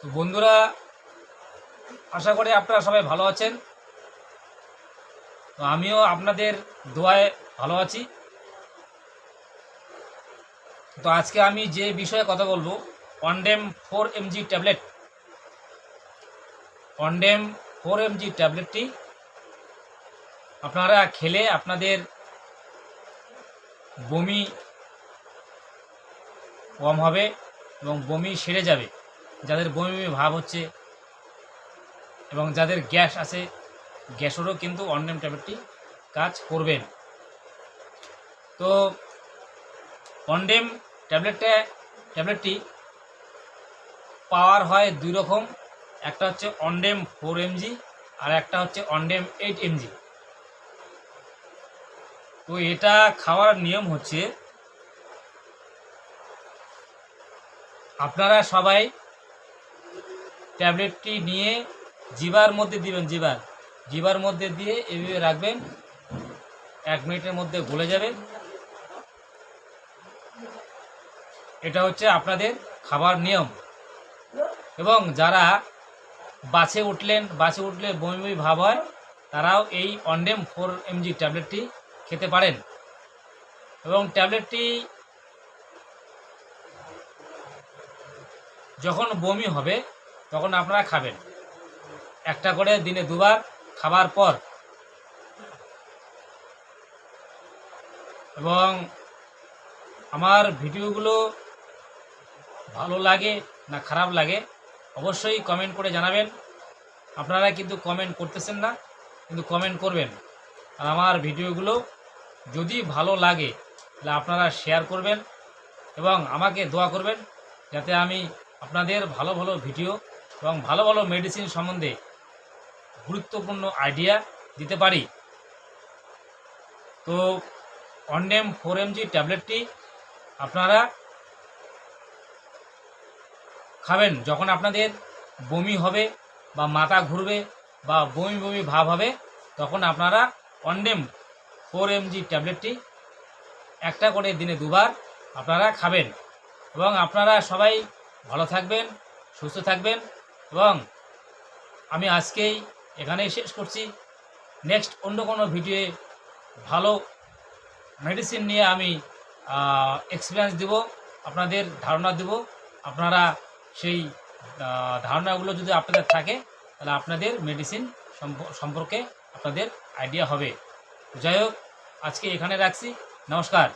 তো বন্ধুরা, আশা করি আপনারা সবাই ভালো আছেন। তো আমিও আপনাদের দোয়ায় ভালো আছি। তো আজকে আমি যে বিষয়ে কথা বলবো, Ondem 4mg tablet. Ondem 4mg ট্যাবলেটটি আপনারা খেলে আপনাদের বমি কম হবে এবং বমি সেরে যাবে। যাদের বমি ভাব হচ্ছে এবং যাদের গ্যাস আছে, গ্যাসেরও কিন্তু অনডেম ট্যাবলেটটি কাজ করবেন। তো অনডেম ট্যাবলেটটি পাওয়ার হয় দুই রকম, একটা হচ্ছে অনডেম 4mg আর একটা হচ্ছে অনডেম 8mg। তো এটা খাওয়ার নিয়ম হচ্ছে, আপনারা সবাই ট্যাবলেটটি নিয়ে জিভার মধ্যে দিবেন। জিভার মধ্যে দিয়ে এভাবে রাখবেন, 1 মিনিটের মধ্যে গলে যাবে। এটা হচ্ছে আপনাদের খাবার নিয়ম। এবং যারা বাসে উঠলে বমি বমি ভাব হয়, তারাও এই অনডেম 4mg ট্যাবলেটটি খেতে পারেন। এবং ট্যাবলেটটি যখন বমি হবে তখন আপনারা খাবেন, একটা করে দিনে 2 বার খাবার পর। এবং আমার ভিডিওগুলো ভালো লাগে না খারাপ লাগে অবশ্যই কমেন্ট করে জানাবেন। আপনারা কিন্তু কমেন্ট করতেছেন না, কিন্তু কমেন্ট করবেন। আর আমার ভিডিওগুলো যদি ভালো লাগে তাহলে আপনারা শেয়ার করবেন এবং আমাকে দোয়া করবেন, যাতে আমি আপনাদের ভালো ভালো ভিডিও এবং ভালো ভালো মেডিসিন সম্বন্ধে গুরুত্বপূর্ণ আইডিয়া দিতে পারি। তো অনডেম 4mg ট্যাবলেটটি আপনারা খাবেন যখন আপনাদের বমি হবে বা মাথা ঘুরবে বা বমি বমি ভাব হবে, তখন আপনারা অনডেম 4mg ট্যাবলেটটি একটা করে দিনে 2 বার আপনারা খাবেন। এবং আপনারা সবাই ভালো থাকবেন, সুস্থ থাকবেন। এবং আমি আজকেই এখানেই শেষ করছি। নেক্সট অন্য কোনো ভিডিওয়ে ভালো মেডিসিন নিয়ে আমি এক্সপিরিয়েন্স দেব, আপনাদের ধারণা দেব। আপনারা সেই ধারণাগুলো যদি আপনাদের থাকে, তাহলে আপনাদের মেডিসিন সম্পর্কে আপনাদের আইডিয়া হবে। যাই হোক, আজকে এখানে রাখছি। নমস্কার।